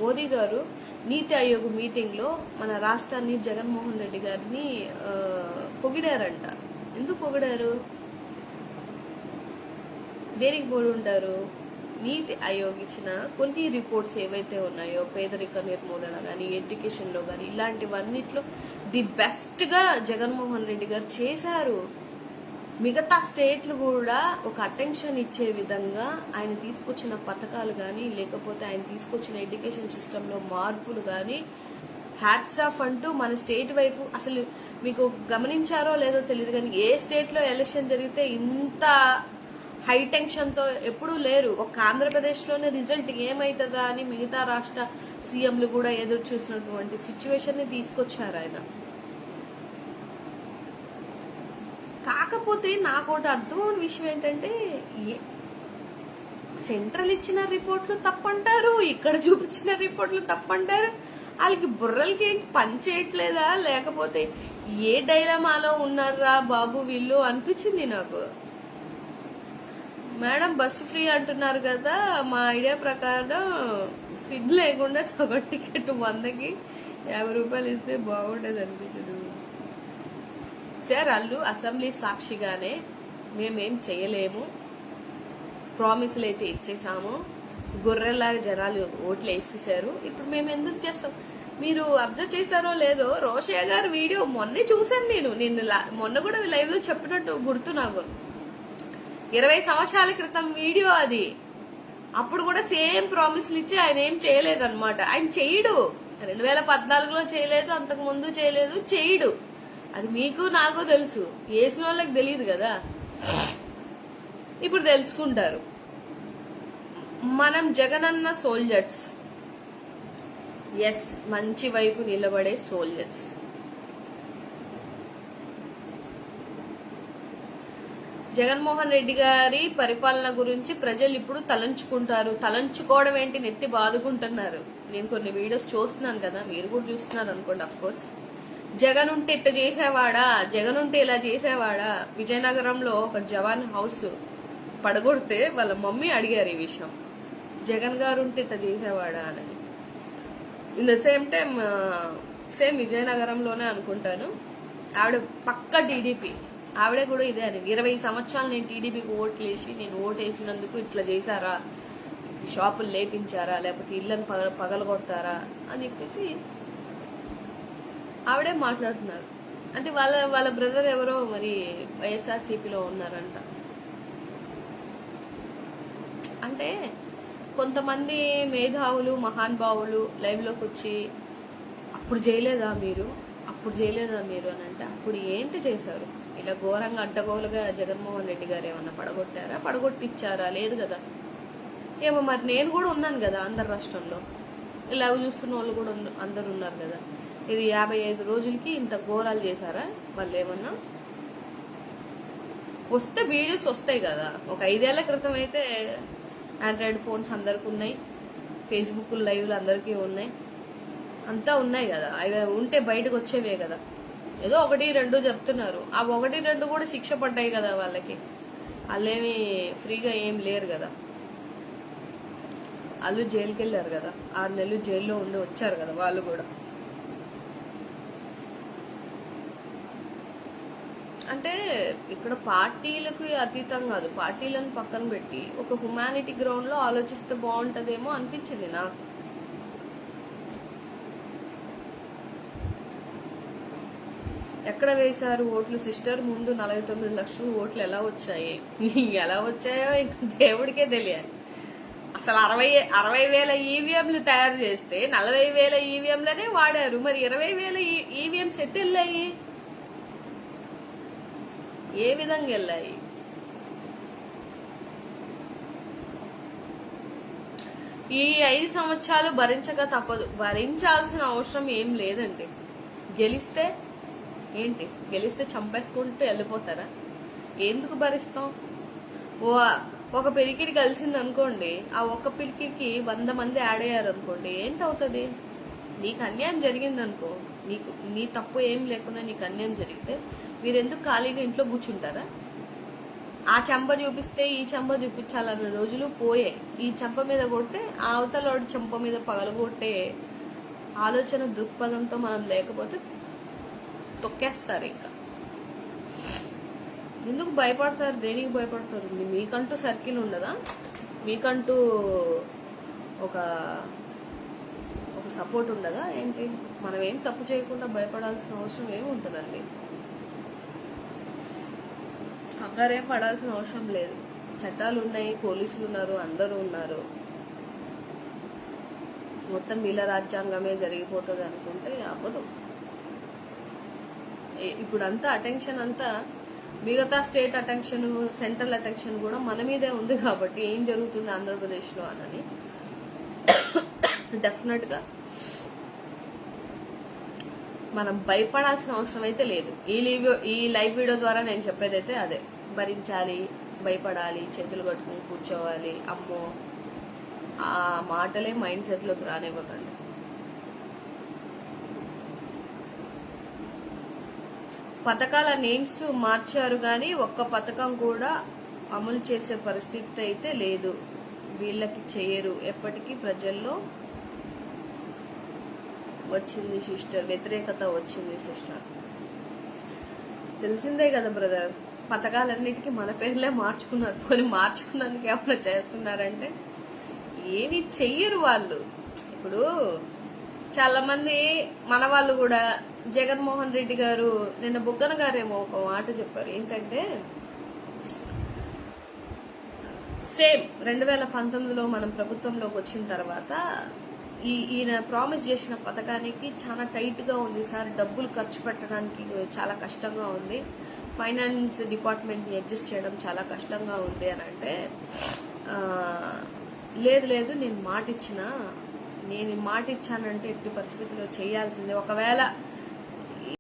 మోదీ గారు నీతి ఆయోగ్ మీటింగ్ లో మన రాష్ట్రాన్ని జగన్మోహన్ రెడ్డి గారిని పొగిడారంట. ఎందుకు పొగిడారు, దేనికి పొగుడుంటారు? నీతి ఆయోగ్ ఇచ్చిన కొన్ని రిపోర్ట్స్ ఏవైతే ఉన్నాయో పేదరిక నిర్మూలన కానీ ఎడ్యుకేషన్ లో కానీ ఇలాంటివన్నిట్లో ది బెస్ట్ గా జగన్మోహన్ రెడ్డి గారు చేశారు. మిగతా స్టేట్లు కూడా ఒక అటెన్షన్ ఇచ్చే విధంగా ఆయన తీసుకొచ్చిన పథకాలు కానీ లేకపోతే ఆయన తీసుకొచ్చిన ఎడ్యుకేషన్ సిస్టమ్ లో మార్పులు కానీ హ్యాట్స్ ఆఫ్ అంటూ మన స్టేట్ వైపు అసలు మీకు గమనించారో లేదో తెలియదు కానీ ఏ స్టేట్ లో ఎలక్షన్ జరిగితే ఇంత హై టెన్షన్ తో ఎప్పుడూ లేరు. ఒక ఆంధ్రప్రదేశ్ లోనే రిజల్ట్ ఏమైతుందా అని మిగతా రాష్ట్ర సీఎంలు కూడా ఎదురు చూసినటువంటి సిచ్యువేషన్ ని తీసుకొచ్చారు ఆయన. కాకపోతే నాకు ఒకటి అర్థమైన విషయం ఏంటంటే సెంట్రల్ ఇచ్చిన రిపోర్ట్లు తప్పంటారు, ఇక్కడ చూపించిన రిపోర్ట్లు తప్పంటారు. వాళ్ళకి బుర్రలకి ఏంటి పని చేయట్లేదా, లేకపోతే ఏ డైలమాలో ఉన్నారా బాబు వీళ్ళు అనిపించింది నాకు. మేడం బస్సు ఫ్రీ అంటున్నారు కదా, మా ఐడియా ప్రకారం ఫిడ్ లేకుండా సగం టికెట్ 100కి 50 రూపాయలు ఇస్తే బాగుండేది అనిపించదు సార్. వాళ్ళు అసెంబ్లీ సాక్షిగానే మేమేం చేయలేము, ప్రామిసులు అయితే ఇచ్చేసాము, గొర్రెలాగా జనాలు ఓట్లు వేసేసారు, ఇప్పుడు మేము ఎందుకు చేస్తాం. మీరు అబ్జర్వ్ చేశారో లేదో రోషయ్య గారి వీడియో మొన్నే చూసాను నేను మొన్న కూడా లైవ్ లో చెప్పినట్టు గుర్తు నాకు. 20 సంవత్సరాల క్రితం వీడియో అది. అప్పుడు కూడా సేమ్ ప్రామిసులు ఇచ్చి ఆయన ఏం చేయలేదన్నమాట. ఆయన చేయడు, 2014లో చేయలేదు, అంతకు ముందు చేయలేదు, చేయడు. అది మీకు నాకు తెలుసు, వేసిన వాళ్ళకి తెలియదు కదా, ఇప్పుడు తెలుసుకుంటారు. మనం జగనన్న సోల్జర్స్, ఎస్ మంచి వైపు నిలబడే సోల్జర్స్. జగన్మోహన్ రెడ్డి గారి పరిపాలన గురించి ప్రజలు ఇప్పుడు తలంచుకుంటారు. తలంచుకోవడం ఏంటి, నెత్తి బాదుకుంటున్నారు. నేను కొన్ని వీడియోస్ చూస్తున్నాను కదా, మీరు కూడా చూస్తున్నారు అనుకోండి. అఫ్ కోర్స్ జగన్ ఉంటే ఇట్ట చేసేవాడా, జగన్ ఉంటే ఇలా చేసేవాడా. విజయనగరంలో ఒక జవాన్ హౌస్ పడగొడితే వాళ్ళ మమ్మీ అడిగారు ఈ విషయం, జగన్ గారు ఉంటే ఇట్ట చేసేవాడా అని. In the same time same విజయనగరంలోనే అనుకుంటాను, ఆవిడ పక్క టీడీపీ, ఆవిడే కూడా ఇదే అని 20 సంవత్సరాలు నేను టీడీపీకి ఓట్లేసి నేను ఓటేసినందుకు ఇట్లా చేశారా, షాపులు లేపించారా, లేకపోతే ఇళ్లను పగలగొడతారా అని చెప్పేసి ఆవిడే మాట్లాడుతున్నారు. అంటే వాళ్ళ బ్రదర్ ఎవరో మరి వైఎస్ఆర్సీపీలో ఉన్నారంట. అంటే కొంతమంది మేధావులు మహానుభావులు లైవ్ లోకి వచ్చి అప్పుడు చేయలేదా మీరు, అప్పుడు చేయలేదా మీరు అని అంటే, అప్పుడు ఏంటి చేశారు? ఇలా ఘోరంగా అడ్డగోలుగా జగన్మోహన్ రెడ్డి గారు ఏమన్నా పడగొట్టారా, పడగొట్టిచ్చారా? లేదు కదా. ఏమో మరి, నేను కూడా ఉన్నాను కదా ఆంధ్ర రాష్ట్రంలో, లైవ్ చూస్తున్న వాళ్ళు కూడా అందరు ఉన్నారు కదా. ఇది 55 రోజులకి ఇంత ఘోరాలు చేశారా వాళ్ళు? ఏమన్నా వస్తే వీడియోస్ వస్తాయి కదా. ఒక 5 ఏళ్ల క్రితం అయితే ఆండ్రాయిడ్ ఫోన్స్ అందరికి ఉన్నాయి, ఫేస్బుక్ లైవ్లు అందరికీ ఉన్నాయి, అంతా ఉన్నాయి కదా. అవి ఉంటే బయటకు వచ్చేవే కదా. ఏదో 1, 2 చెప్తున్నారు, ఆ 1, 2 కూడా శిక్ష పడ్డాయి కదా వాళ్ళకి. వాళ్ళేమి ఫ్రీగా ఏం లేరు కదా, వాళ్ళు జైలుకి వెళ్ళారు కదా, 6 నెలలు జైల్లో ఉండి వచ్చారు కదా వాళ్ళు కూడా. అంటే ఇక్కడ పార్టీలకు అతీతం కాదు, పార్టీలను పక్కన పెట్టి ఒక హ్యుమానిటీ గ్రౌండ్ లో ఆలోచిస్తే బాగుంటదేమో అనిపించింది నాకు. ఎక్కడ వేశారు ఓట్లు సిస్టర్? ముందు 49 లక్షలు ఓట్లు ఎలా వచ్చాయి, ఎలా వచ్చాయో ఇంకా దేవుడికే తెలియాలి. అసలు 60,000 ఈవీఎంలు తయారు చేస్తే 40,000 ఈవీఎంలనే వాడారు. మరి 20,000 ఈవీఎంస్ ఎట్టు వెళ్ళాయి, ఏ విధంగా వెళ్ళాయి? ఈ 5 సంవత్సరాలు భరించక తప్పదు. భరించాల్సిన అవసరం ఏం లేదండి. గెలిస్తే ఏంటి, గెలిస్తే చంపేసుకుంటూ వెళ్ళిపోతారా? ఎందుకు భరిస్తాం? ఒక పిరికిడి కలిసింది అనుకోండి, ఆ ఒక్క పిరికిడికి 100 మంది యాడ్ అయ్యారు అనుకోండి, ఏంటవుతుంది? నీకు అన్యాయం జరిగింది అనుకో, నీ తప్పు ఏం లేకుండా నీకు అన్యాయం జరిగితే మీరెందుకు ఖాళీగా ఇంట్లో కూర్చుంటారా? ఆ చెంప చూపిస్తే ఈ చెంప చూపించాలన్న రోజులు పోయే. ఈ చెంప మీద కొడితే ఆ అవతలోడి చెంప మీద పగలగొట్టే ఆలోచన దృక్పథంతో మనం లేకపోతే తొక్కేస్తారు. ఇంకా ఎందుకు భయపడతారు? దేనికి భయపడతారు? మీకంటూ సర్కిల్ ఉండదా? మీకంటూ ఒక ఒక సపోర్ట్ ఉండదా ఏంటి? మనం ఏం తప్పు చేయకుండా భయపడాల్సిన అవసరం ఏమి ఉంటుందండి? కంగారేం పడాల్సిన అవసరం లేదు. చట్టాలు ఉన్నాయి, పోలీసులు ఉన్నారు, అందరూ ఉన్నారు. మొత్తం వీళ్ళ రాజ్యాంగమే జరిగిపోతుంది అనుకుంటే అవ్వదు. ఇప్పుడంతా అటెన్షన్ అంతా మిగతా స్టేట్ అటెన్షన్, సెంట్రల్ అటెన్షన్ కూడా మన మీదే ఉంది కాబట్టి ఏం జరుగుతుంది ఆంధ్రప్రదేశ్ లో అని డెఫినెట్ గా మనం భయపడాల్సిన అవసరం అయితే లేదు. ఈ లైవ్ వీడియో ద్వారా నేను చెప్పేదైతే అదే. భరించాలి, భయపడాలి, చేతులు కట్టుకుని కూర్చోవాలి, అమ్మో ఆ మాటలే మైండ్ సెట్ లోకి రానివ్వకండి. పథకాల నేమ్స్ మార్చారు గాని ఒక్క పథకం కూడా అమలు చేసే పరిస్థితి అయితే లేదు. వీళ్ళకి చేయరు. ఎప్పటికీ ప్రజల్లో వచ్చింది సిస్టర్, వ్యతిరేకత వచ్చింది సిస్టర్. తెలిసిందే కదా బ్రదర్, పథకాలన్నిటికీ మన పేర్లే మార్చుకున్నారు. పోనీ మార్చుకున్నందుకు ఏమైనా చేస్తున్నారంటే ఏమి చెయ్యరు వాళ్ళు. ఇప్పుడు చాలా మంది మన వాళ్ళు కూడా జగన్మోహన్ రెడ్డి గారు నిన్న బుగ్గన గారేమో ఒక మాట చెప్పారు. ఏంటంటే సేమ్ 2019లో మనం ప్రభుత్వంలోకి వచ్చిన తర్వాత ఈయన ప్రామిస్ చేసిన పథకానికి చాలా టైట్ గా ఉంది సార్, డబ్బులు ఖర్చు పెట్టడానికి చాలా కష్టంగా ఉంది, ఫైనాన్స్ డిపార్ట్మెంట్ ని అడ్జస్ట్ చేయడం చాలా కష్టంగా ఉంది అని అంటే, లేదు నేను మాట ఇచ్చానంటే ఎట్టి పరిస్థితుల్లో చేయాల్సిందే. ఒకవేళ